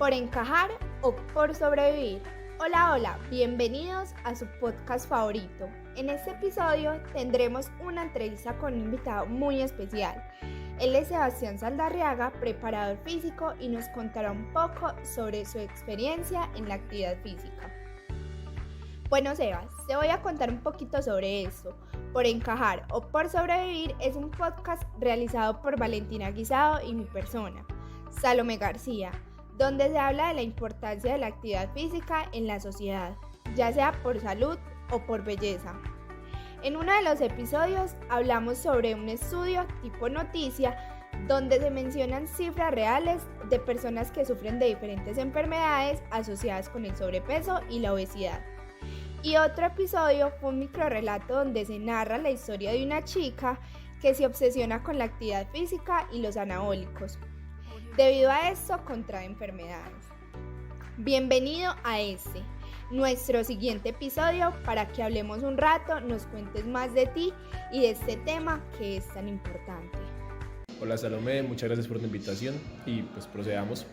por encajar o por sobrevivir. Hola, hola, bienvenidos a su podcast favorito. En este episodio tendremos una entrevista con un invitado muy especial. Él es Sebastián Saldarriaga, preparador físico, y nos contará un poco sobre su experiencia en la actividad física. Bueno, Sebas, te voy a contar un poquito sobre esto. Por encajar o por sobrevivir es un podcast realizado por Valentina Guisado y mi persona, Salomé García, donde se habla de la importancia de la actividad física en la sociedad, ya sea por salud o por belleza. En uno de los episodios hablamos sobre un estudio tipo noticia donde se mencionan cifras reales de personas que sufren de diferentes enfermedades asociadas con el sobrepeso y la obesidad. Y otro episodio fue un microrrelato donde se narra la historia de una chica que se obsesiona con la actividad física y los anabólicos. Debido a esto, contrae enfermedades. Bienvenido a nuestro siguiente episodio, para que hablemos un rato, nos cuentes más de ti y de este tema que es tan importante. Hola Salomé, muchas gracias por tu invitación y pues procedamos.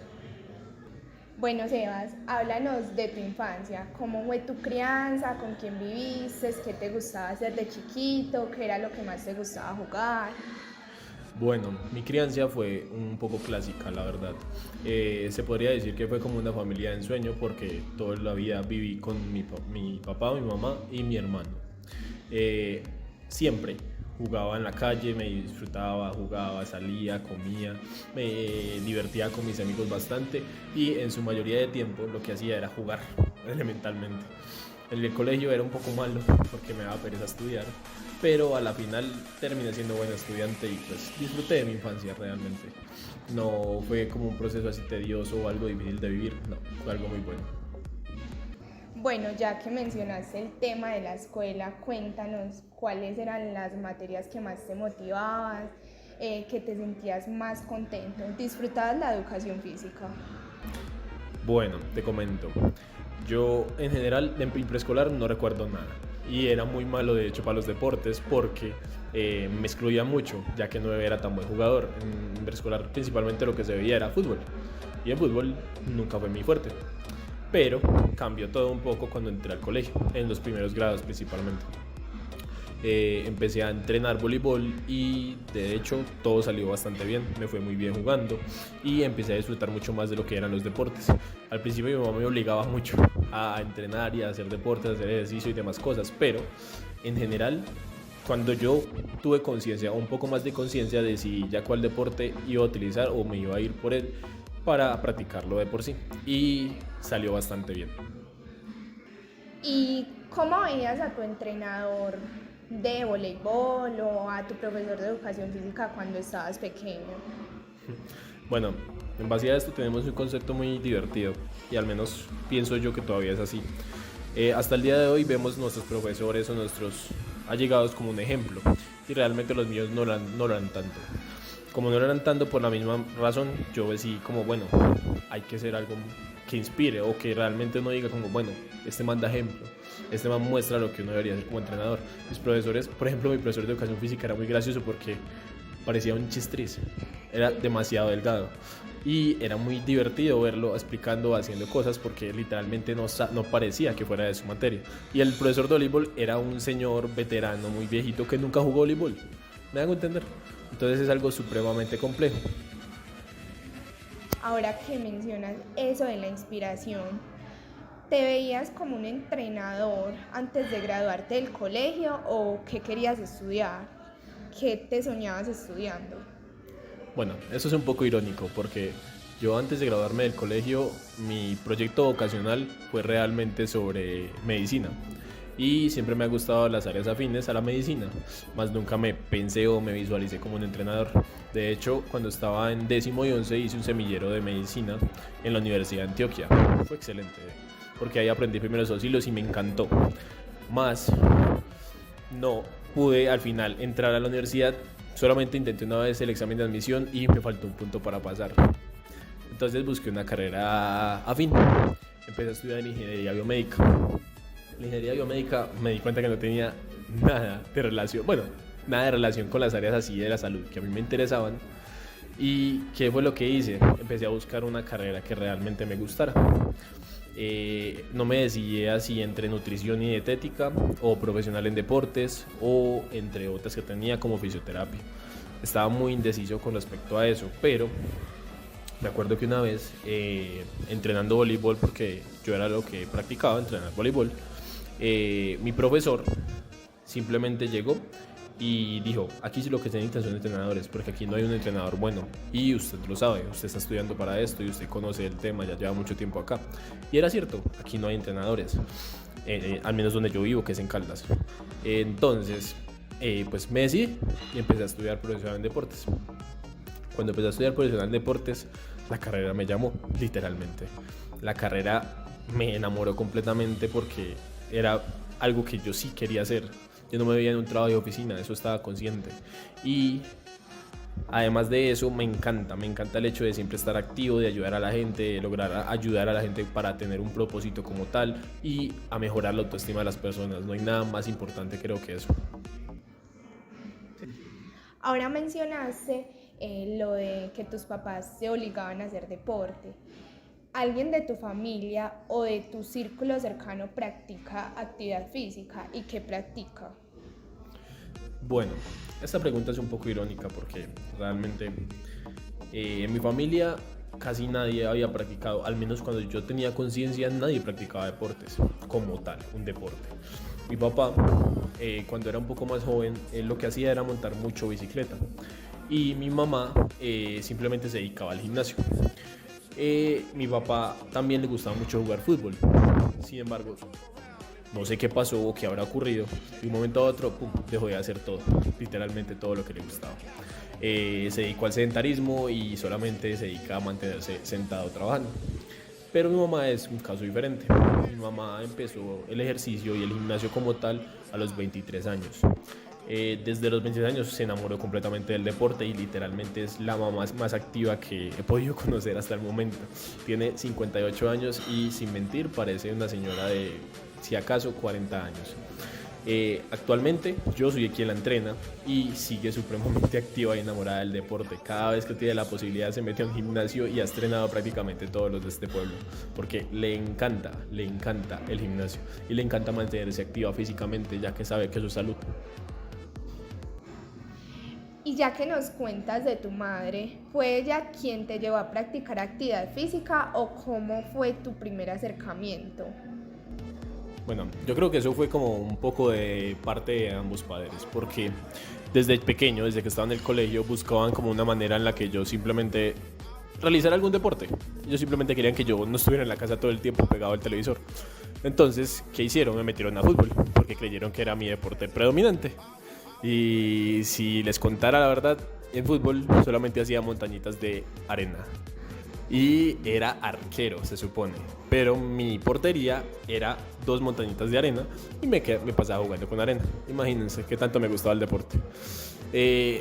Bueno, Sebas, háblanos de tu infancia. ¿Cómo fue tu crianza? ¿Con quién viviste? ¿Qué te gustaba hacer de chiquito? ¿Qué era lo que más te gustaba jugar? Bueno, mi crianza fue un poco clásica, la verdad. Se podría decir que fue como una familia de ensueño porque toda la vida viví con mi papá, mi mamá y mi hermano. Siempre jugaba en la calle, me disfrutaba, jugaba, salía, comía, me divertía con mis amigos bastante y en su mayoría de tiempo lo que hacía era jugar, elementalmente. En el colegio era un poco malo porque me daba pereza estudiar, pero a la final terminé siendo buen estudiante y pues disfruté de mi infancia realmente. No fue como un proceso así tedioso o algo difícil de vivir, no, fue algo muy bueno. Bueno, ya que mencionaste el tema de la escuela, cuéntanos cuáles eran las materias que más te motivaban, que te sentías más contento. ¿Disfrutabas la educación física? Bueno, te comento. Yo en general en preescolar no recuerdo nada y era muy malo de hecho para los deportes porque me excluía mucho, ya que no era tan buen jugador. En preescolar principalmente lo que se veía era fútbol y el fútbol nunca fue mi fuerte. Pero cambió todo un poco cuando entré al colegio, en los primeros grados principalmente. Empecé a entrenar voleibol y de hecho todo salió bastante bien, me fue muy bien jugando y empecé a disfrutar mucho más de lo que eran los deportes. Al principio mi mamá me obligaba mucho a entrenar y a hacer deportes, a hacer ejercicio y demás cosas, pero en general cuando yo tuve conciencia, un poco más de conciencia de si ya cuál deporte iba a utilizar o me iba a ir por él para practicarlo de por sí, y salió bastante bien. ¿Y cómo veías a tu entrenador de voleibol o a tu profesor de educación física cuando estabas pequeño? Bueno, en base a esto tenemos un concepto muy divertido y al menos pienso yo que todavía es así. Hasta el día de hoy vemos nuestros profesores o nuestros allegados como un ejemplo y realmente los míos no lo eran tanto. Como no lo eran tanto por la misma razón, yo decidí como bueno, hay que hacer algo que inspire o que realmente uno diga como bueno, este man da ejemplo, este man muestra lo que uno debería hacer como entrenador. Mis profesores, por ejemplo mi profesor de educación física era muy gracioso porque parecía un chistriz, era demasiado delgado y era muy divertido verlo explicando, haciendo cosas porque literalmente no parecía que fuera de su materia. Y el profesor de voleibol era un señor veterano muy viejito que nunca jugó voleibol, ¿me hago entender? Entonces es algo supremamente complejo. Ahora que mencionas eso de la inspiración, ¿te veías como un entrenador antes de graduarte del colegio o qué querías estudiar? ¿Qué te soñabas estudiando? Bueno, eso es un poco irónico porque yo antes de graduarme del colegio mi proyecto vocacional fue realmente sobre medicina. Y siempre me ha gustado las áreas afines a la medicina, más nunca me pensé o me visualicé como un entrenador. De hecho, cuando estaba en 10º y 11 hice un semillero de medicina en la Universidad de Antioquia. Fue excelente, porque ahí aprendí primeros auxilios y me encantó. Más, no pude al final entrar a la universidad, solamente intenté una vez el examen de admisión y me faltó un punto para pasar. Entonces busqué una carrera afín, empecé a estudiar ingeniería biomédica. La ingeniería biomédica me di cuenta que no tenía nada de relación con las áreas así de la salud que a mí me interesaban ¿Y qué fue lo que hice? Empecé a buscar una carrera que realmente me gustara. No me decidía si entre nutrición y dietética o profesional en deportes o entre otras que tenía como fisioterapia. Estaba muy indeciso con respecto a eso, pero me acuerdo que una vez entrenando voleibol, porque yo era lo que practicaba, entrenar voleibol, mi profesor simplemente llegó y dijo, aquí sí lo que se necesitan son entrenadores, porque aquí no hay un entrenador bueno, y usted lo sabe, usted está estudiando para esto y usted conoce el tema, ya lleva mucho tiempo acá. Y era cierto, aquí no hay entrenadores, al menos donde yo vivo, que es en Caldas. Entonces, pues me decidí y empecé a estudiar profesional en deportes. Cuando empecé a estudiar profesional en deportes, la carrera me llamó, literalmente. La carrera me enamoró completamente porque era algo que yo sí quería hacer. Yo no me veía en un trabajo de oficina, eso estaba consciente. Y además de eso, me encanta el hecho de siempre estar activo, de ayudar a la gente, de lograr ayudar a la gente para tener un propósito como tal y a mejorar la autoestima de las personas. No hay nada más importante, creo, que eso. Ahora mencionaste lo de que tus papás te obligaban a hacer deporte. ¿Alguien de tu familia o de tu círculo cercano practica actividad física y qué practica? Bueno, esta pregunta es un poco irónica porque realmente en mi familia casi nadie había practicado, al menos cuando yo tenía conciencia, nadie practicaba deportes como tal, un deporte. Mi papá, cuando era un poco más joven, lo que hacía era montar mucho bicicleta y mi mamá simplemente se dedicaba al gimnasio. Mi papá también le gustaba mucho jugar fútbol, sin embargo, no sé qué pasó o qué habrá ocurrido, de un momento a otro, pum, dejó de hacer todo, literalmente todo lo que le gustaba. Se dedicó al sedentarismo y solamente se dedica a mantenerse sentado trabajando. Pero mi mamá es un caso diferente. Mi mamá empezó el ejercicio y el gimnasio como tal a los 23 años. Desde los 23 años se enamoró completamente del deporte y literalmente es la mamá más activa que he podido conocer hasta el momento. Tiene 58 años y, sin mentir, parece una señora de, si acaso, 40 años. Actualmente yo soy quien la entrena y sigue supremamente activa y enamorada del deporte. Cada vez que tiene la posibilidad se mete a un gimnasio y ha estrenado prácticamente todos los de este pueblo porque le encanta el gimnasio y le encanta mantenerse activa físicamente, ya que sabe que es su salud. Y ya que nos cuentas de tu madre, ¿fue ella quien te llevó a practicar actividad física o cómo fue tu primer acercamiento? Bueno, yo creo que eso fue como un poco de parte de ambos padres, porque desde pequeño, desde que estaba en el colegio, buscaban como una manera en la que yo simplemente realizara algún deporte. Ellos simplemente querían que yo no estuviera en la casa todo el tiempo pegado al televisor. Entonces, ¿qué hicieron? Me metieron a fútbol, porque creyeron que era mi deporte predominante. Y si les contara la verdad, en fútbol solamente hacía montañitas de arena. Y era arquero, se supone. Pero mi portería era 2 montañitas de arena y me pasaba jugando con arena. Imagínense qué tanto me gustaba el deporte.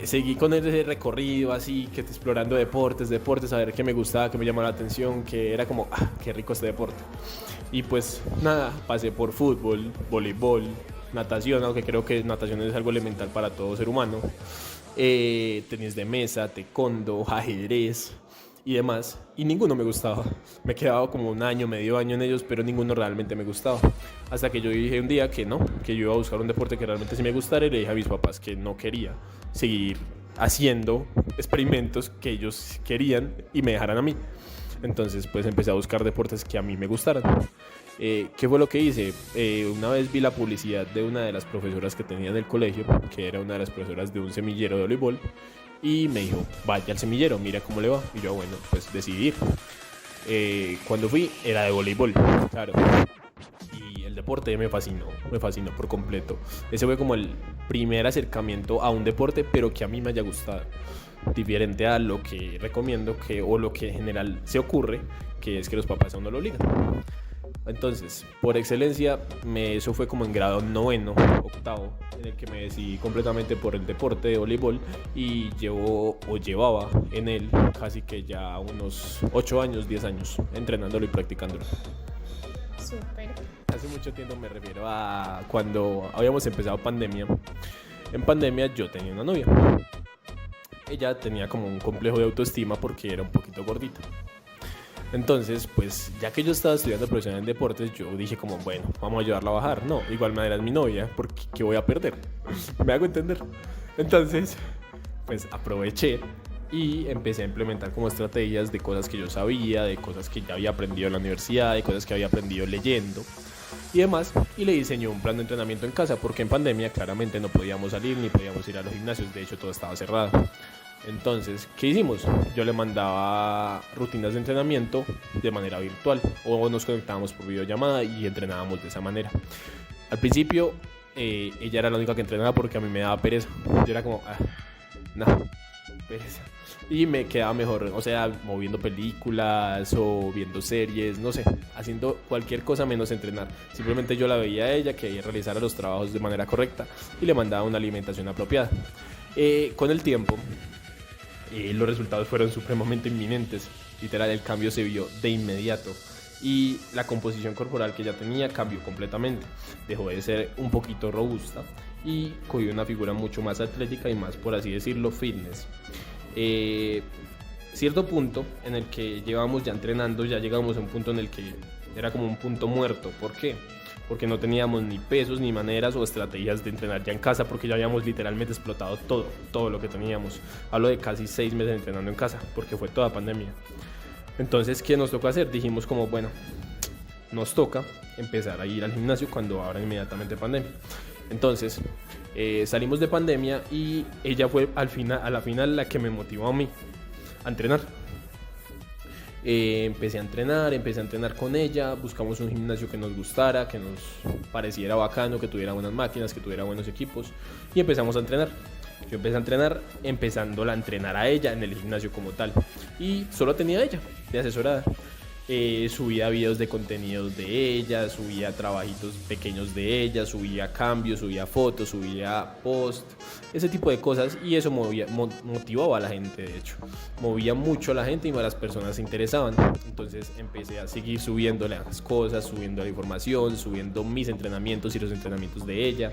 Seguí con ese recorrido así, que explorando deportes, a ver qué me gustaba, qué me llamaba la atención, que era como, qué rico este deporte. Y pues nada, pasé por fútbol, voleibol, natación, aunque creo que natación es algo elemental para todo ser humano. Tenis de mesa, taekwondo, ajedrez y demás, y ninguno me gustaba. Me quedaba como un año, medio año en ellos, pero ninguno realmente me gustaba. Hasta que yo dije un día que no, que yo iba a buscar un deporte que realmente sí me gustara, y le dije a mis papás que no quería seguir haciendo experimentos que ellos querían y me dejaran a mí. Entonces pues empecé a buscar deportes que a mí me gustaran. ¿Qué fue lo que hice? Una vez vi la publicidad de una de las profesoras que tenía en el colegio, que era una de las profesoras de un semillero de voleibol, y me dijo, vaya al semillero, mira cómo le va. Y yo, bueno, pues decidí ir. Cuando fui era de voleibol, claro. Y el deporte me fascinó por completo. Ese fue como el primer acercamiento a un deporte, pero que a mí me haya gustado. Diferente a lo que recomiendo o lo que en general se ocurre, que es que los papás a uno lo obligan. Entonces, por excelencia, eso fue como en grado 9º, 8º, en el que me decidí completamente por el deporte de voleibol y llevaba en él casi que ya unos 8 años, 10 años, entrenándolo y practicándolo. Súper. Hace mucho tiempo me refiero a cuando habíamos empezado pandemia. En pandemia yo tenía una novia. ella tenía como un complejo de autoestima porque era un poquito gordita. Entonces, pues ya que yo estaba estudiando profesional en deportes, yo dije como, bueno, vamos a ayudarla a bajar. No, igual manera es mi novia, porque ¿qué voy a perder? Me hago entender. Entonces, pues aproveché y empecé a implementar como estrategias de cosas que yo sabía, de cosas que ya había aprendido en la universidad, de cosas que había aprendido leyendo y demás, y le diseñé un plan de entrenamiento en casa porque en pandemia claramente no podíamos salir ni podíamos ir a los gimnasios, de hecho todo estaba cerrado. Entonces, ¿qué hicimos? Yo le mandaba rutinas de entrenamiento de manera virtual o nos conectábamos por videollamada y entrenábamos de esa manera. Al principio, ella era la única que entrenaba porque a mí me daba pereza. Yo era como, no, pereza. Y me quedaba mejor, o sea, moviendo películas o viendo series, no sé, haciendo cualquier cosa menos entrenar. Simplemente yo la veía a ella que realizara los trabajos de manera correcta y le mandaba una alimentación apropiada. Con el tiempo, los resultados fueron supremamente inminentes. Literal, el cambio se vio de inmediato y la composición corporal que ella tenía cambió completamente. Dejó de ser un poquito robusta y cogió una figura mucho más atlética y más, por así decirlo, fitness. Cierto punto en el que llevamos ya entrenando, ya llegamos a un punto en el que era como un punto muerto. ¿Por qué? Porque no teníamos ni pesos, ni maneras o estrategias de entrenar ya en casa, porque ya habíamos literalmente explotado todo lo que teníamos. Hablo de casi 6 meses entrenando en casa, porque fue toda pandemia. Entonces, ¿qué nos tocó hacer? Dijimos como, bueno, nos toca empezar a ir al gimnasio cuando abra inmediatamente pandemia. Entonces, salimos de pandemia y ella fue a la final la que me motivó a mí a entrenar. Empecé a entrenar con ella, buscamos un gimnasio que nos gustara, que nos pareciera bacano, que tuviera buenas máquinas, que tuviera buenos equipos y empezamos a entrenar. Yo empecé a entrenar, empezándola a entrenar a ella en el gimnasio como tal y solo tenía a ella de asesorada. Subía videos de contenidos de ella, subía trabajitos pequeños de ella, subía cambios, subía fotos, subía post, ese tipo de cosas y eso motivaba a la gente, de hecho, movía mucho a la gente y las personas se interesaban. Entonces empecé a seguir subiéndole las cosas, subiendo la información, subiendo mis entrenamientos y los entrenamientos de ella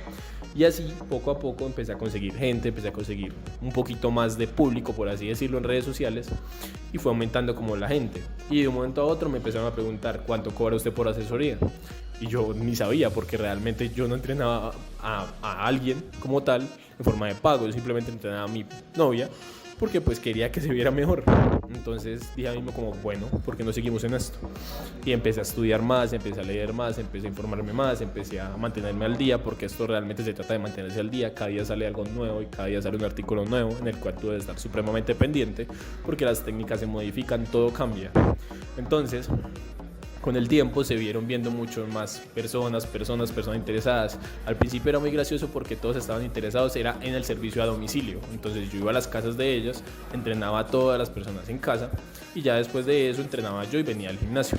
y así poco a poco empecé a conseguir gente, empecé a conseguir un poquito más de público, por así decirlo, en redes sociales y fue aumentando como la gente y de un momento a otro me empezaron a preguntar ¿cuánto cobra usted por asesoría? Y yo ni sabía porque realmente yo no entrenaba a alguien como tal en forma de pago, yo simplemente entrenaba a mi novia porque pues quería que se viera mejor. Entonces dije a mí mismo como, bueno, ¿por qué no seguimos en esto? Y empecé a estudiar más, empecé a leer más, empecé a informarme más, empecé a mantenerme al día porque esto realmente se trata de mantenerse al día. Cada día sale algo nuevo y cada día sale un artículo nuevo en el cual tú debes estar supremamente pendiente porque las técnicas se modifican, todo cambia. Entonces, con el tiempo se vieron viendo mucho más personas interesadas. Al principio era muy gracioso porque todos estaban interesados, era en el servicio a domicilio. Entonces yo iba a las casas de ellos, entrenaba a todas las personas en casa y ya después de eso entrenaba yo y venía al gimnasio.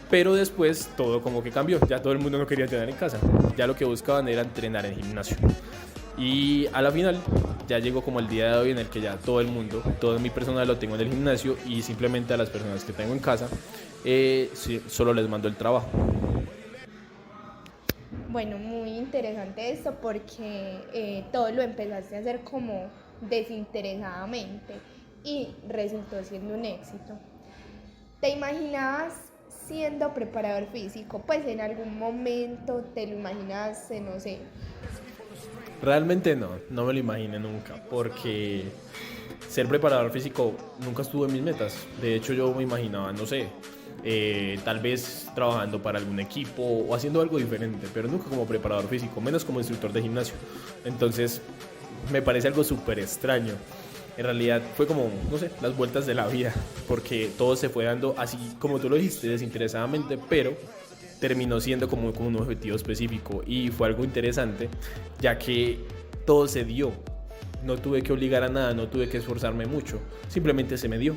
Pero después todo como que cambió, ya todo el mundo no quería entrenar en casa, ya lo que buscaban era entrenar en gimnasio. Y a la final ya llegó como el día de hoy en el que ya todo el mundo, todo mi personal lo tengo en el gimnasio y simplemente a las personas que tengo en casa solo les mando el trabajo. Bueno, muy interesante esto porque todo lo empezaste a hacer como desinteresadamente y resultó siendo un éxito. ¿Te imaginabas siendo preparador físico? Pues en algún momento te lo imaginaste, no sé. Realmente no me lo imaginé nunca, porque ser preparador físico nunca estuvo en mis metas. De hecho, yo me imaginaba, no sé, tal vez trabajando para algún equipo o haciendo algo diferente, pero nunca como preparador físico, menos como instructor de gimnasio. Entonces, me parece algo súper extraño. En realidad fue como, no sé, las vueltas de la vida, porque todo se fue dando así como tú lo dijiste, desinteresadamente, pero terminó siendo como un objetivo específico y fue algo interesante, ya que todo se dio. No tuve que obligar a nada, no tuve que esforzarme mucho, simplemente se me dio.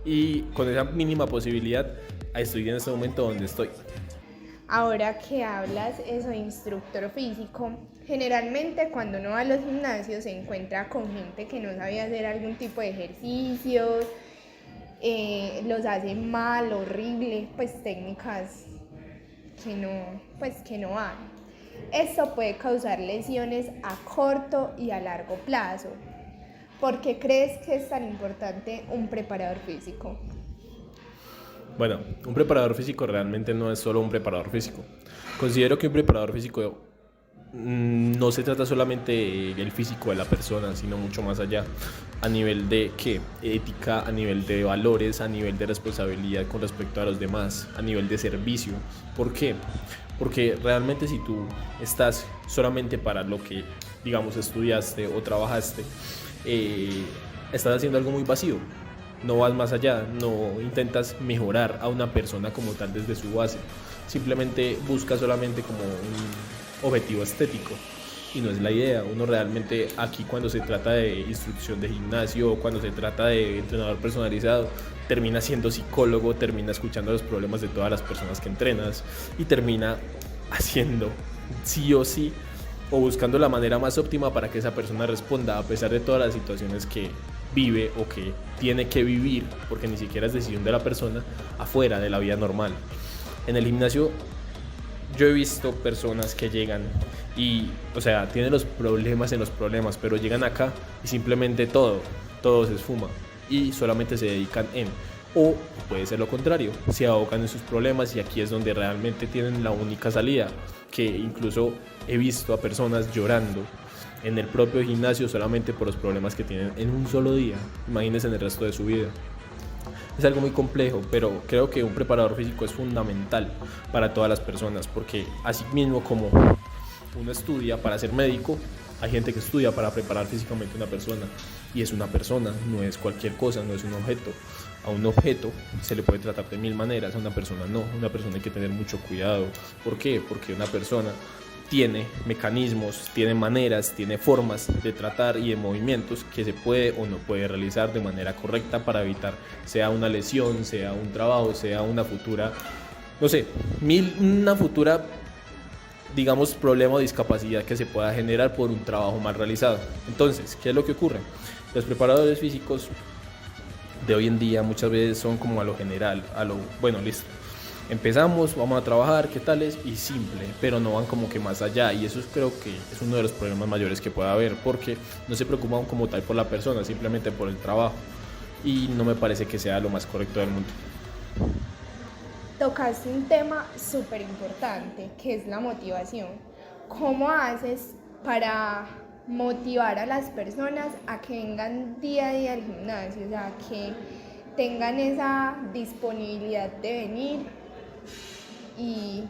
Y con esa mínima posibilidad estoy en este momento donde estoy. Ahora que hablas eso de instructor físico, generalmente cuando uno va a los gimnasios se encuentra con gente que no sabe hacer algún tipo de ejercicios, los hace mal, horrible, pues técnicas que no hay. Esto puede causar lesiones a corto y a largo plazo. ¿por qué crees que es tan importante un preparador físico? Bueno, un preparador físico realmente no es solo un preparador físico. Considero que un preparador físico no se trata solamente del físico de la persona, sino mucho más allá, a nivel de ética, a nivel de valores, a nivel de responsabilidad con respecto a los demás, a nivel de servicio. ¿Por qué? Porque realmente si tú estás solamente para lo que, digamos, estudiaste o trabajaste, estás haciendo algo muy vacío. No vas más allá, no intentas mejorar a una persona como tal desde su base. Simplemente buscas solamente como un objetivo estético y no es la idea. Uno realmente aquí, cuando se trata de instrucción de gimnasio o cuando se trata de entrenador personalizado, termina siendo psicólogo, termina escuchando los problemas de todas las personas que entrenas y termina haciendo sí o sí o buscando la manera más óptima para que esa persona responda a pesar de todas las situaciones que vive o que tiene que vivir, porque ni siquiera es decisión de la persona, afuera de la vida normal. En el gimnasio yo he visto personas que llegan y, o sea, tienen los problemas en los problemas, pero llegan acá y simplemente todo se esfuma y solamente se dedican o puede ser lo contrario, se ahogan en sus problemas y aquí es donde realmente tienen la única salida, que incluso he visto a personas llorando en el propio gimnasio solamente por los problemas que tienen en un solo día. Imagínense en el resto de su vida. Es algo muy complejo, pero creo que un preparador físico es fundamental para todas las personas, porque así mismo como uno estudia para ser médico, hay gente que estudia para preparar físicamente a una persona, y es una persona, no es cualquier cosa, no es un objeto. A un objeto se le puede tratar de mil maneras, a una persona no. Una persona hay que tener mucho cuidado. ¿Por qué? Porque una persona tiene mecanismos, tiene maneras, tiene formas de tratar y de movimientos que se puede o no puede realizar de manera correcta para evitar sea una lesión, sea un trabajo, sea una futura, no sé, una futura, digamos, problema o discapacidad que se pueda generar por un trabajo mal realizado. Entonces, ¿qué es lo que ocurre? Los preparadores físicos de hoy en día muchas veces son como a lo general, bueno, listo. Empezamos, vamos a trabajar, ¿qué tal es? Y simple, pero no van como que más allá, y eso creo que es uno de los problemas mayores que puede haber, porque no se preocupan como tal por la persona, simplemente por el trabajo, y no me parece que sea lo más correcto del mundo. Tocaste un tema súper importante, que es la motivación. ¿Cómo haces para motivar a las personas a que vengan día a día al gimnasio? O sea, que tengan esa disponibilidad de venir y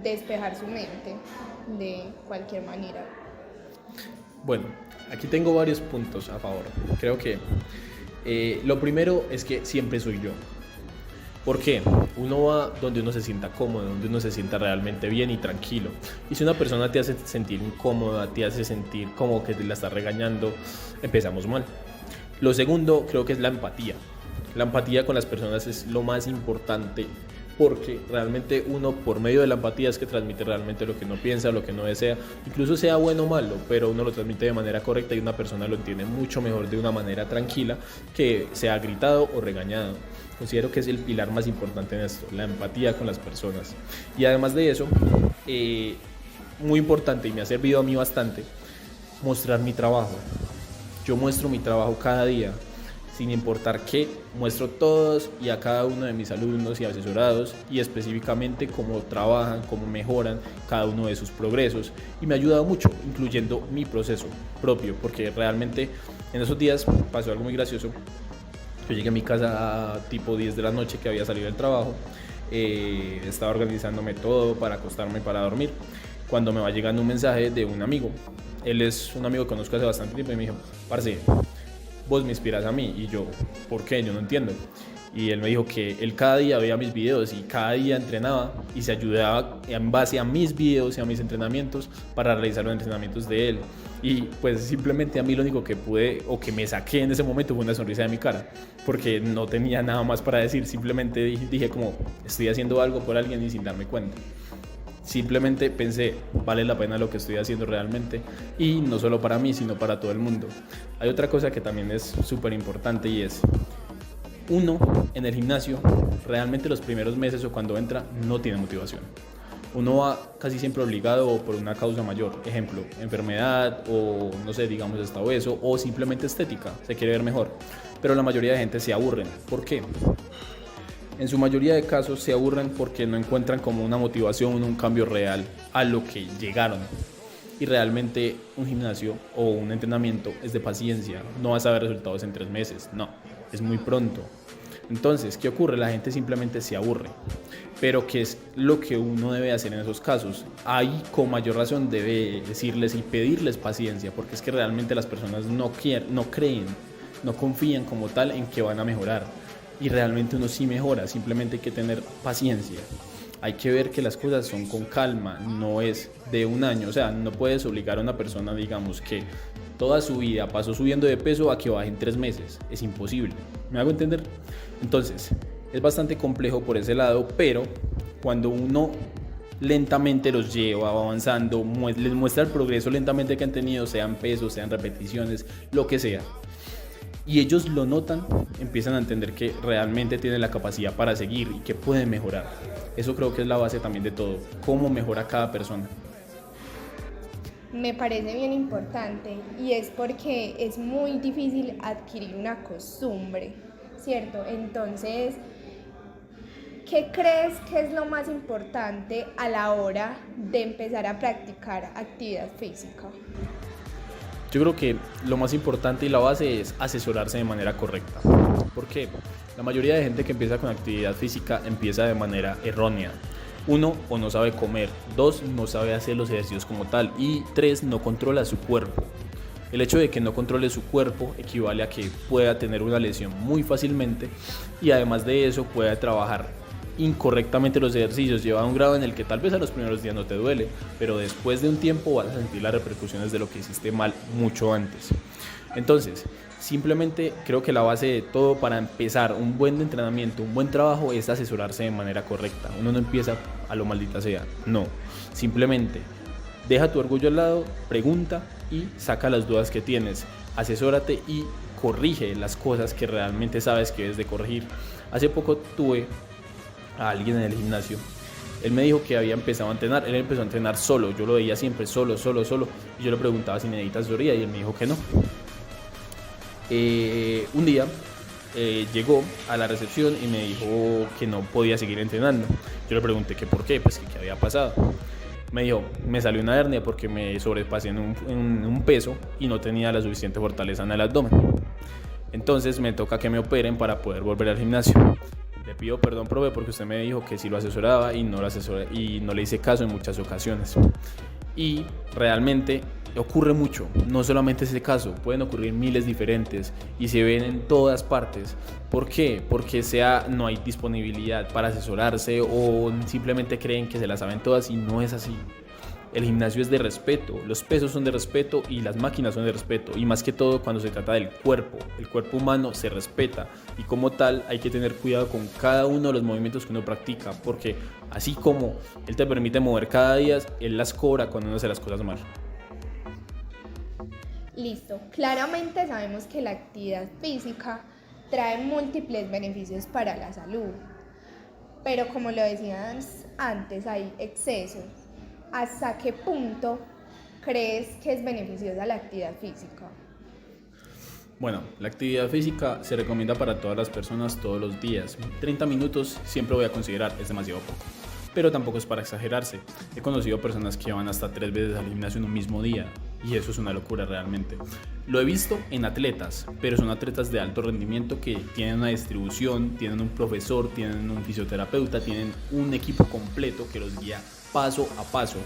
despejar su mente de cualquier manera. Bueno, aquí tengo varios puntos a favor. Creo que lo primero es que siempre soy yo. ¿Por qué? Uno va donde uno se sienta cómodo, donde uno se sienta realmente bien y tranquilo. Y si una persona te hace sentir incómoda, te hace sentir como que te la está regañando, empezamos mal. Lo segundo creo que es la empatía. La empatía con las personas es lo más importante, porque realmente uno, por medio de la empatía, es que transmite realmente lo que uno piensa, lo que uno desea, incluso sea bueno o malo, pero uno lo transmite de manera correcta y una persona lo entiende mucho mejor de una manera tranquila que sea gritado o regañado. Considero que es el pilar más importante en esto, la empatía con las personas. Y además de eso, muy importante y me ha servido a mí bastante, mostrar mi trabajo. Yo muestro mi trabajo cada día, sin importar qué, muestro todos y a cada uno de mis alumnos y asesorados y específicamente cómo trabajan, cómo mejoran cada uno de sus progresos, y me ha ayudado mucho, incluyendo mi proceso propio, porque realmente en esos días pasó algo muy gracioso. Yo llegué a mi casa a tipo 10 de la noche, que había salido del trabajo, estaba organizándome todo para acostarme, para dormir, cuando me va llegando un mensaje de un amigo. Él es un amigo que conozco hace bastante tiempo y me dijo: parce, vos me inspiras a mí. Y yo, ¿por qué? Yo no entiendo. Y él me dijo que él cada día veía mis videos y cada día entrenaba y se ayudaba en base a mis videos y a mis entrenamientos para realizar los entrenamientos de él. Y pues simplemente a mí lo único que pude o que me saqué en ese momento fue una sonrisa de mi cara, porque no tenía nada más para decir. Simplemente dije como, estoy haciendo algo por alguien y sin darme cuenta. Simplemente pensé, vale la pena lo que estoy haciendo realmente, y no solo para mí, sino para todo el mundo. Hay otra cosa que también es súper importante, y es, uno en el gimnasio realmente los primeros meses o cuando entra no tiene motivación. uno va casi siempre obligado por una causa mayor, ejemplo, enfermedad o no sé, digamos está obeso o simplemente estética, se quiere ver mejor, pero la mayoría de gente se aburren. ¿Por qué? En su mayoría de casos se aburren porque no encuentran como una motivación, un cambio real a lo que llegaron. Y realmente un gimnasio o un entrenamiento es de paciencia, no vas a ver resultados en 3 meses, no, es muy pronto. Entonces, ¿qué ocurre? La gente simplemente se aburre. Pero ¿qué es lo que uno debe hacer en esos casos? Ahí con mayor razón debe decirles y pedirles paciencia, porque es que realmente las personas no creen, no confían como tal en que van a mejorar. Y realmente uno sí mejora, simplemente hay que tener paciencia. Hay que ver que las cosas son con calma, no es de un año. O sea, no puedes obligar a una persona, digamos, que toda su vida pasó subiendo de peso a que baje en 3 meses. Es imposible. ¿Me hago entender? Entonces, es bastante complejo por ese lado, pero cuando uno lentamente los lleva avanzando, les muestra el progreso lentamente que han tenido, sean pesos, sean repeticiones, lo que sea, y ellos lo notan, empiezan a entender que realmente tienen la capacidad para seguir y que pueden mejorar. Eso creo que es la base también de todo, cómo mejora cada persona. Me parece bien importante y es porque es muy difícil adquirir una costumbre, ¿cierto? Entonces, ¿qué crees que es lo más importante a la hora de empezar a practicar actividad física? Yo creo que lo más importante y la base es asesorarse de manera correcta. ¿Por qué? La mayoría de gente que empieza con actividad física empieza de manera errónea. 1, o no sabe comer. 2, no sabe hacer los ejercicios como tal. Y 3, no controla su cuerpo. El hecho de que no controle su cuerpo equivale a que pueda tener una lesión muy fácilmente y además de eso pueda trabajar incorrectamente los ejercicios, lleva a un grado en el que tal vez a los primeros días no te duele, pero después de un tiempo vas a sentir las repercusiones de lo que hiciste mal mucho antes. Entonces, simplemente creo que la base de todo para empezar un buen entrenamiento, un buen trabajo es asesorarse de manera correcta. Uno no empieza a lo maldita sea, no, simplemente deja tu orgullo al lado, pregunta y saca las dudas que tienes, asesórate y corrige las cosas que realmente sabes que debes de corregir. Hace poco tuve a alguien en el gimnasio, él me dijo que había empezado a entrenar, él empezó a entrenar solo, yo lo veía siempre solo, y yo le preguntaba si necesita asesoría y él me dijo que no. Un día llegó a la recepción y me dijo que no podía seguir entrenando. Yo le pregunté que por qué, pues que qué había pasado. Me dijo, me salió una hernia porque me sobrepasé en un peso y no tenía la suficiente fortaleza en el abdomen. Entonces me toca que me operen para poder volver al gimnasio. Le pido perdón, profe, porque usted me dijo que sí lo asesoraba y no le hice caso en muchas ocasiones. Y realmente ocurre mucho, no solamente ese caso, pueden ocurrir miles diferentes y se ven en todas partes. ¿Por qué? Porque no hay disponibilidad para asesorarse o simplemente creen que se las saben todas y no es así. El gimnasio es de respeto, los pesos son de respeto y las máquinas son de respeto, y más que todo cuando se trata del cuerpo. El cuerpo humano se respeta y como tal hay que tener cuidado con cada uno de los movimientos que uno practica, porque así como él te permite mover cada día, él las cobra cuando uno hace las cosas mal. Listo, claramente sabemos que la actividad física trae múltiples beneficios para la salud, pero como lo decías antes, hay excesos. ¿Hasta qué punto crees que es beneficiosa la actividad física? Bueno, la actividad física se recomienda para todas las personas todos los días. 30 minutos siempre voy a considerar, es demasiado poco, pero tampoco es para exagerarse. He conocido personas que van hasta 3 veces al gimnasio en un mismo día y eso es una locura realmente. Lo he visto en atletas, pero son atletas de alto rendimiento que tienen una distribución, tienen un profesor, tienen un fisioterapeuta, tienen un equipo completo que los guía paso a paso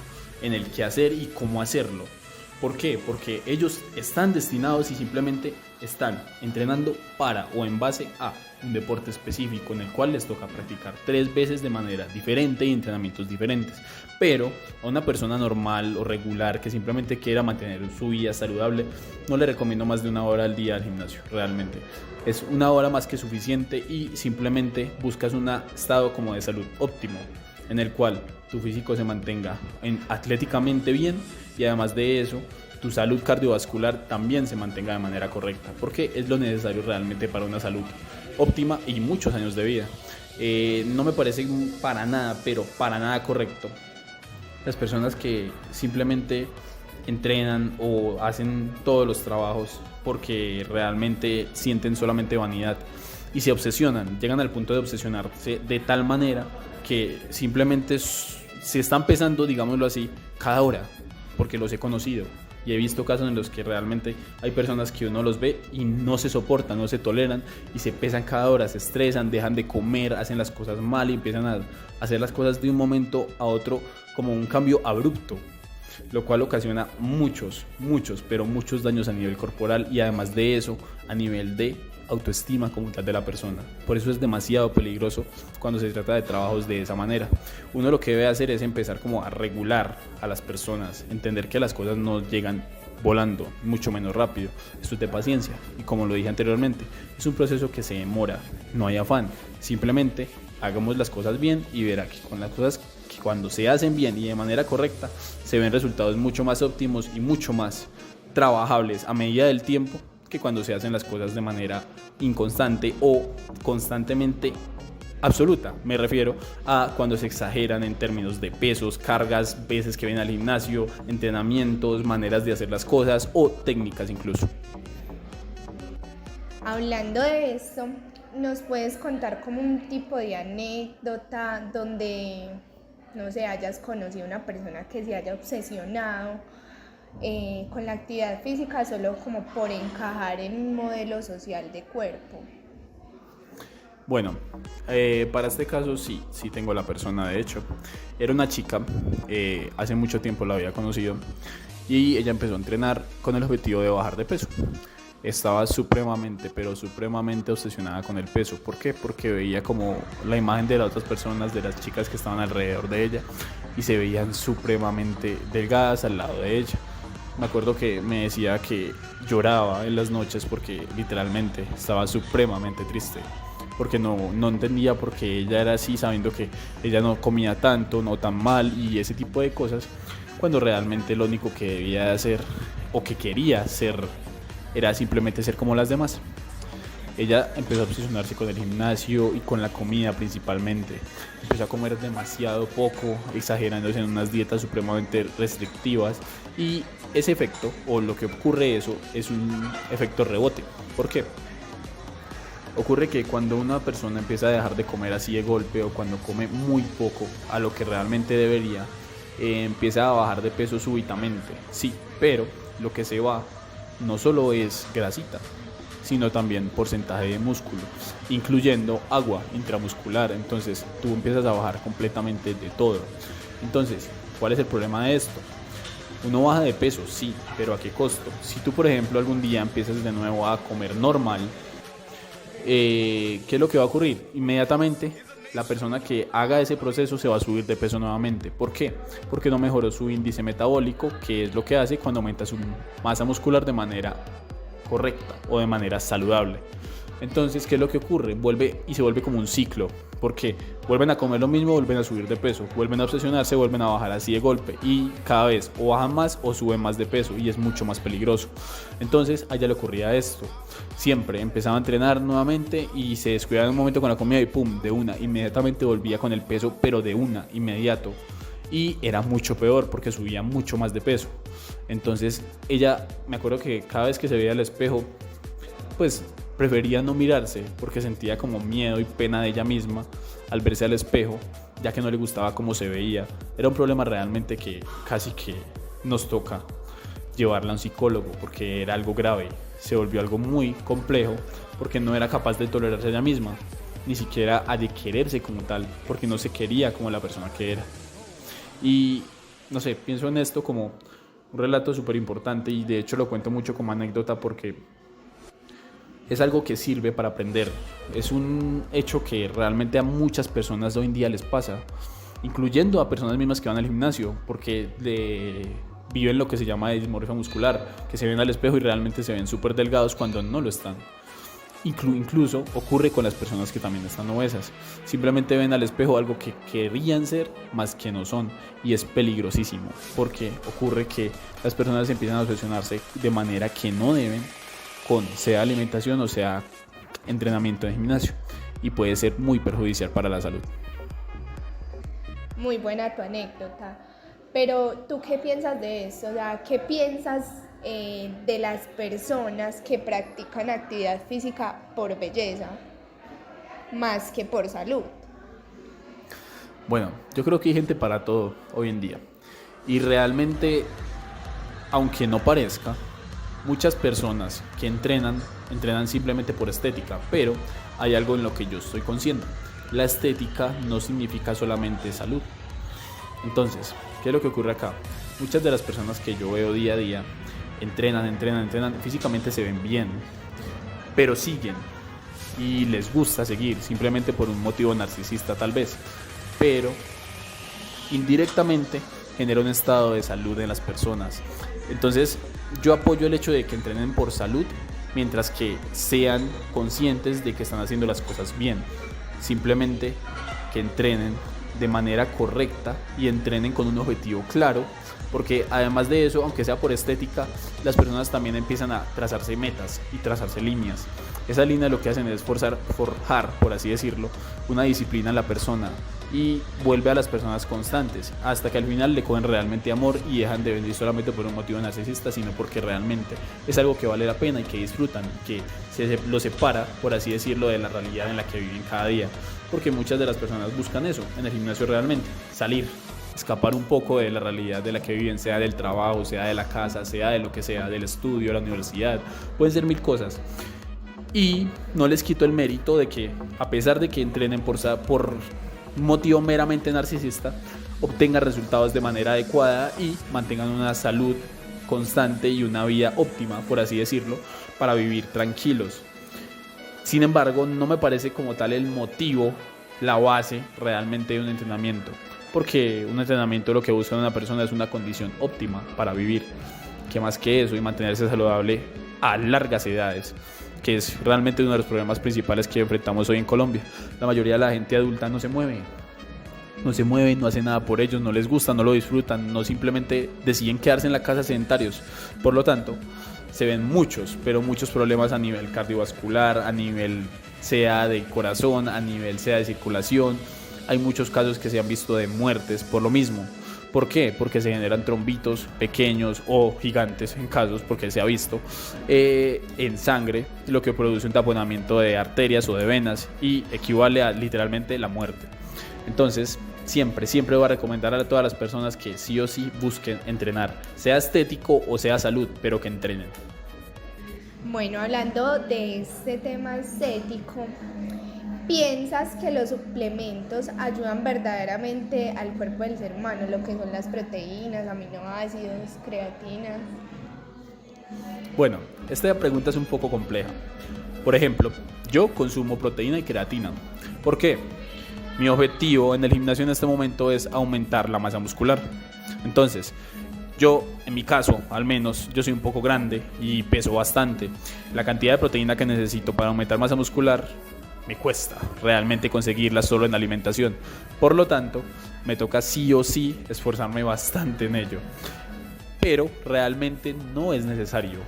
en el qué hacer y cómo hacerlo. ¿Por qué? Porque ellos están destinados y simplemente están entrenando para o en base a un deporte específico en el cual les toca practicar 3 veces de manera diferente y entrenamientos diferentes. Pero a una persona normal o regular que simplemente quiera mantener su vida saludable, no le recomiendo más de 1 hora al día al gimnasio, realmente. Es 1 hora más que suficiente y simplemente buscas un estado como de salud óptimo, en el cual tu físico se mantenga atléticamente bien y además de eso, tu salud cardiovascular también se mantenga de manera correcta, porque es lo necesario realmente para una salud óptima y muchos años de vida. No me parece para nada, pero para nada correcto Las personas que simplemente entrenan o hacen todos los trabajos porque realmente sienten solamente vanidad y se obsesionan, llegan al punto de obsesionarse de tal manera que simplemente se están pesando, digámoslo así, cada hora, porque los he conocido y he visto casos en los que realmente hay personas que uno los ve y no se soportan, no se toleran y se pesan cada hora, se estresan, dejan de comer, hacen las cosas mal y empiezan a hacer las cosas de un momento a otro como un cambio abrupto, lo cual ocasiona muchos daños a nivel corporal y además de eso a nivel de autoestima como tal de la persona. Por eso es demasiado peligroso cuando se trata de trabajos de esa manera. Uno lo que debe hacer es empezar como a regular a las personas, entender que las cosas no llegan volando, mucho menos rápido. Esto es de paciencia y como lo dije anteriormente, es un proceso que se demora, no hay afán, simplemente hagamos las cosas bien y verá que con las cosas que cuando se hacen bien y de manera correcta se ven resultados mucho más óptimos y mucho más trabajables a medida del tiempo que cuando se hacen las cosas de manera inconstante o constantemente absoluta. Me refiero a cuando se exageran en términos de pesos, cargas, veces que ven al gimnasio, entrenamientos, maneras de hacer las cosas o técnicas incluso. Hablando de esto, ¿nos puedes contar como un tipo de anécdota donde, no sé, hayas conocido a una persona que se haya obsesionado con la actividad física solo como por encajar en un modelo social de cuerpo? Bueno, para este caso sí tengo la persona, de hecho. Era una chica, hace mucho tiempo la había conocido y ella empezó a entrenar con el objetivo de bajar de peso. Estaba supremamente obsesionada con el peso. ¿Por qué? Porque veía como la imagen de las otras personas, de las chicas que estaban alrededor de ella y se veían supremamente delgadas al lado de ella. Me acuerdo que me decía que lloraba en las noches porque literalmente estaba supremamente triste, porque no entendía por qué ella era así, sabiendo que ella no comía tanto, no tan mal y ese tipo de cosas, cuando realmente lo único que debía de hacer o que quería ser era simplemente ser como las demás. Ella empezó a obsesionarse con el gimnasio y con la comida principalmente. Empezó a comer demasiado poco, exagerándose en unas dietas supremamente restrictivas y ese efecto, o lo que ocurre eso, es un efecto rebote. ¿Por qué? Ocurre que cuando una persona empieza a dejar de comer así de golpe o cuando come muy poco a lo que realmente debería, empieza a bajar de peso súbitamente. Sí, pero lo que se va no solo es grasita, sino también porcentaje de músculo, incluyendo agua intramuscular. Entonces tú empiezas a bajar completamente de todo. Entonces, ¿cuál es el problema de esto? Uno baja de peso, sí, pero ¿a qué costo? Si tú, por ejemplo, algún día empiezas de nuevo a comer normal, ¿qué es lo que va a ocurrir? Inmediatamente la persona que haga ese proceso se va a subir de peso nuevamente. ¿Por qué? Porque no mejoró su índice metabólico, que es lo que hace cuando aumenta su masa muscular de manera correcta o de manera saludable. Entonces, ¿qué es lo que ocurre? Se vuelve como un ciclo. ¿Por qué? Vuelven a comer lo mismo, vuelven a subir de peso, vuelven a obsesionarse, vuelven a bajar así de golpe y cada vez o bajan más o suben más de peso y es mucho más peligroso. Entonces, a ella le ocurría esto. Siempre empezaba a entrenar nuevamente y se descuidaba un momento con la comida y pum, de una, inmediatamente volvía con el peso, pero de una, inmediato. Y era mucho peor porque subía mucho más de peso. Entonces, ella, me acuerdo que cada vez que se veía al espejo, pues prefería no mirarse porque sentía como miedo y pena de ella misma al verse al espejo, ya que no le gustaba cómo se veía. Era un problema realmente que casi que nos toca llevarla a un psicólogo porque era algo grave. Se volvió algo muy complejo porque no era capaz de tolerarse a ella misma, ni siquiera a de quererse como tal, porque no se quería como la persona que era. Y no sé, pienso en esto como un relato súper importante y de hecho lo cuento mucho como anécdota porque es algo que sirve para aprender. Es un hecho que realmente a muchas personas hoy en día les pasa, incluyendo a personas mismas que van al gimnasio, porque viven lo que se llama dismorfia muscular, que se ven al espejo y realmente se ven súper delgados cuando no lo están. Incluso ocurre con las personas que también están obesas. Simplemente ven al espejo algo que querían ser más que no son y es peligrosísimo porque ocurre que las personas empiezan a obsesionarse de manera que no deben con sea alimentación o sea entrenamiento de gimnasio y puede ser muy perjudicial para la salud. Muy buena tu anécdota. Pero ¿tú qué piensas de eso? O sea, ¿qué piensas de las personas que practican actividad física por belleza más que por salud? Bueno, yo creo que hay gente para todo hoy en día. Y realmente, aunque no parezca, muchas personas que entrenan simplemente por estética, pero hay algo en lo que yo estoy consciente. La estética no significa solamente salud. Entonces, ¿qué es lo que ocurre acá? Muchas de las personas que yo veo día a día entrenan, físicamente se ven bien, pero siguen y les gusta seguir simplemente por un motivo narcisista tal vez, pero indirectamente genera un estado de salud en las personas. Entonces yo apoyo el hecho de que entrenen por salud mientras que sean conscientes de que están haciendo las cosas bien, simplemente que entrenen de manera correcta y entrenen con un objetivo claro, porque además de eso, aunque sea por estética, las personas también empiezan a trazarse metas y trazarse líneas. Esa línea lo que hacen es forjar, por así decirlo, una disciplina en la persona y vuelve a las personas constantes hasta que al final le cogen realmente amor y dejan de venir solamente por un motivo narcisista, sino porque realmente es algo que vale la pena y que disfrutan, que lo separa, por así decirlo, de la realidad en la que viven cada día, porque muchas de las personas buscan eso en el gimnasio realmente, salir, escapar un poco de la realidad de la que viven, sea del trabajo, sea de la casa, sea de lo que sea, del estudio, la universidad, pueden ser mil cosas. Y no les quito el mérito de que, a pesar de que entrenen por un motivo meramente narcisista, obtengan resultados de manera adecuada y mantengan una salud constante y una vida óptima, por así decirlo, para vivir tranquilos. Sin embargo, no me parece como tal el motivo, la base realmente de un entrenamiento, porque un entrenamiento lo que busca en una persona es una condición óptima para vivir, que más que eso y mantenerse saludable a largas edades, que es realmente uno de los problemas principales que enfrentamos hoy en Colombia. La mayoría de la gente adulta no se mueve, no hace nada por ellos, no les gusta, no lo disfrutan, no, simplemente deciden quedarse en la casa sedentarios. Por lo tanto, se ven muchos problemas a nivel cardiovascular, a nivel sea de corazón, a nivel sea de circulación. Hay muchos casos que se han visto de muertes por lo mismo. ¿Por qué? Porque se generan trombitos pequeños o gigantes en casos, porque se ha visto, en sangre, lo que produce un taponamiento de arterias o de venas y equivale a literalmente la muerte. Entonces, siempre voy a recomendar a todas las personas que sí o sí busquen entrenar, sea estético o sea salud, pero que entrenen. Bueno, hablando de este tema estético, ¿piensas que los suplementos ayudan verdaderamente al cuerpo del ser humano? Lo que son las proteínas, aminoácidos, creatinas. Bueno, esta pregunta es un poco compleja. Por ejemplo, yo consumo proteína y creatina. ¿Por qué? Mi objetivo en el gimnasio en este momento es aumentar la masa muscular. Entonces, yo, en mi caso, al menos, yo soy un poco grande y peso bastante. La cantidad de proteína que necesito para aumentar masa muscular me cuesta realmente conseguirla solo en alimentación. Por lo tanto, me toca sí o sí esforzarme bastante en ello. Pero realmente no es necesario.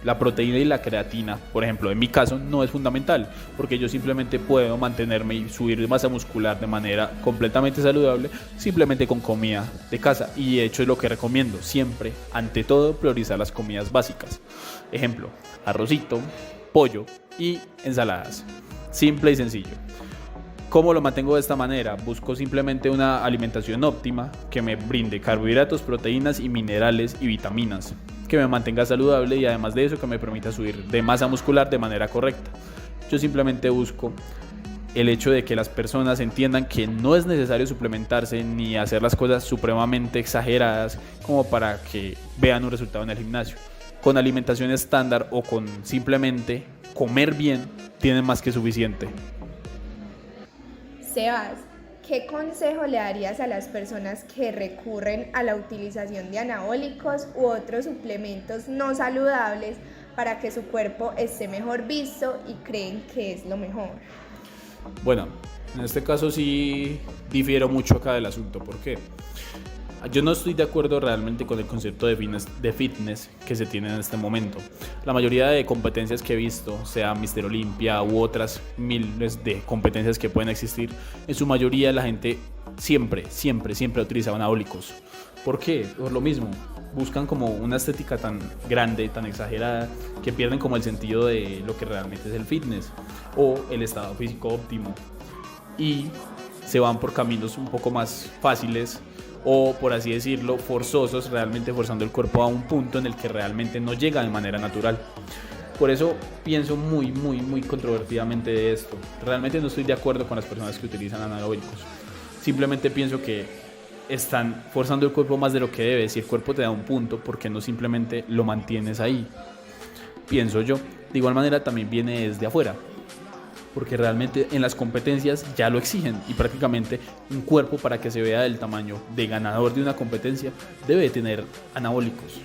La proteína y la creatina, por ejemplo, en mi caso, no es fundamental, porque yo simplemente puedo mantenerme y subir masa muscular de manera completamente saludable, simplemente con comida de casa. Y de hecho es lo que recomiendo, siempre, ante todo, priorizar las comidas básicas. Ejemplo, arrocito, pollo y ensaladas. Simple y sencillo. ¿Cómo lo mantengo de esta manera? Busco simplemente una alimentación óptima que me brinde carbohidratos, proteínas y minerales y vitaminas, que me mantenga saludable y además de eso que me permita subir de masa muscular de manera correcta. Yo simplemente busco el hecho de que las personas entiendan que no es necesario suplementarse ni hacer las cosas supremamente exageradas como para que vean un resultado en el gimnasio. Con alimentación estándar o con simplemente comer bien tienen más que suficiente. Sebas, ¿qué consejo le darías a las personas que recurren a la utilización de anabólicos u otros suplementos no saludables para que su cuerpo esté mejor visto y creen que es lo mejor? Bueno, en este caso sí difiero mucho acá del asunto. ¿Por qué? Yo no estoy de acuerdo realmente con el concepto de fitness que se tiene en este momento. La mayoría de competencias que he visto, sea Mr. Olympia u otras miles de competencias que pueden existir, en su mayoría la gente siempre utiliza anabólicos. ¿Por qué? Por lo mismo. Buscan como una estética tan grande, tan exagerada, que pierden como el sentido de lo que realmente es el fitness o el estado físico óptimo. Y se van por caminos un poco más fáciles o, por así decirlo, forzosos, realmente forzando el cuerpo a un punto en el que realmente no llega de manera natural. Por eso pienso muy controvertidamente de esto. Realmente no estoy de acuerdo con las personas que utilizan anabólicos. Simplemente pienso que están forzando el cuerpo más de lo que debe. Si el cuerpo te da un punto, ¿por qué no simplemente lo mantienes ahí? Pienso yo. De igual manera también viene desde afuera, porque realmente en las competencias ya lo exigen y prácticamente un cuerpo, para que se vea del tamaño de ganador de una competencia, debe tener anabólicos.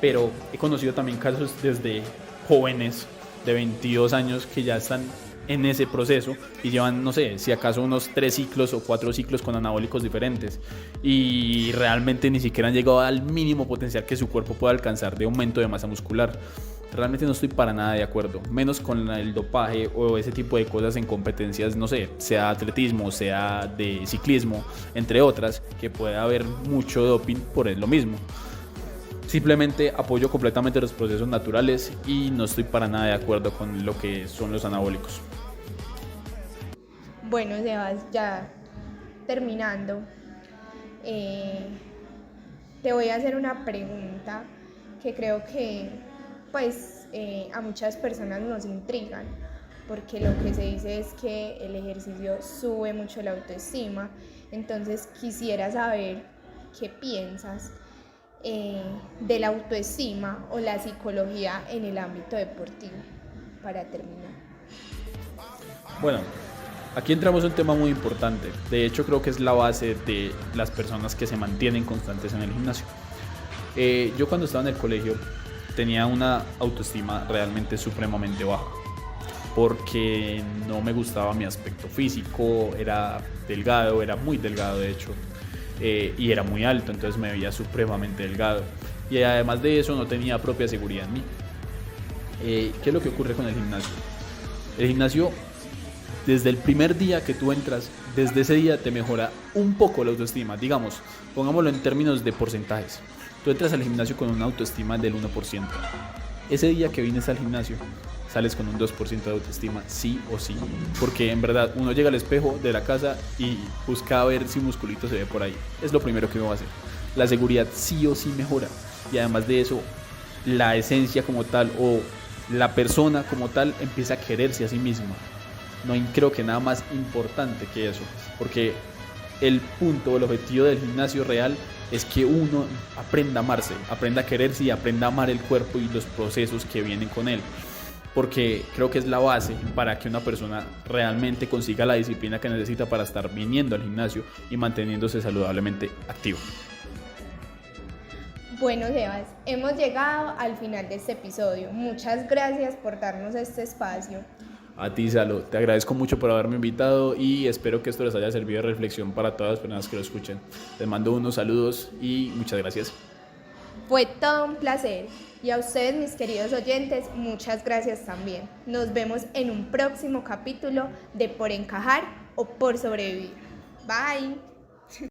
Pero he conocido también casos desde jóvenes de 22 años que ya están en ese proceso y llevan, no sé, si acaso unos 3 ciclos o 4 ciclos con anabólicos diferentes y realmente ni siquiera han llegado al mínimo potencial que su cuerpo puede alcanzar de aumento de masa muscular. Realmente no estoy para nada de acuerdo, menos con el dopaje o ese tipo de cosas en competencias, no sé, sea atletismo, sea de ciclismo, entre otras, que puede haber mucho doping por lo mismo. Simplemente apoyo completamente los procesos naturales y no estoy para nada de acuerdo con lo que son los anabólicos. Bueno, Sebas, ya terminando, te voy a hacer una pregunta que creo que a muchas personas nos intrigan, porque lo que se dice es que el ejercicio sube mucho la autoestima. Entonces quisiera saber qué piensas de la autoestima o la psicología en el ámbito deportivo, para terminar. Bueno, aquí entramos en un tema muy importante. De hecho, creo que es la base de las personas que se mantienen constantes en el gimnasio. Yo cuando estaba en el colegio tenía una autoestima realmente supremamente baja, porque no me gustaba mi aspecto físico, era delgado, era muy delgado de hecho, y era muy alto, entonces me veía supremamente delgado. Y además de eso no tenía propia seguridad en mí. ¿Qué es lo que ocurre con el gimnasio? El gimnasio, desde el primer día que tú entras, desde ese día te mejora un poco la autoestima. Digamos, pongámoslo en términos de porcentajes. Tú entras al gimnasio con una autoestima del 1%. Ese día que vienes al gimnasio, sales con un 2% de autoestima, sí o sí. Porque en verdad, uno llega al espejo de la casa y busca ver si un musculito se ve por ahí. Es lo primero que uno va a hacer. La seguridad sí o sí mejora. Y además de eso, la esencia como tal o la persona como tal empieza a quererse a sí misma. No creo que nada más importante que eso. Porque el punto, el objetivo del gimnasio real es que uno aprenda a amarse, aprenda a quererse y aprenda a amar el cuerpo y los procesos que vienen con él. Porque creo que es la base para que una persona realmente consiga la disciplina que necesita para estar viniendo al gimnasio y manteniéndose saludablemente activo. Bueno, Sebas, hemos llegado al final de este episodio. Muchas gracias por darnos este espacio. A ti, Salo, te agradezco mucho por haberme invitado y espero que esto les haya servido de reflexión para todas las personas que lo escuchen. Les mando unos saludos y muchas gracias. Fue todo un placer. Y a ustedes, mis queridos oyentes, muchas gracias también. Nos vemos en un próximo capítulo de Por Encajar o Por Sobrevivir. Bye.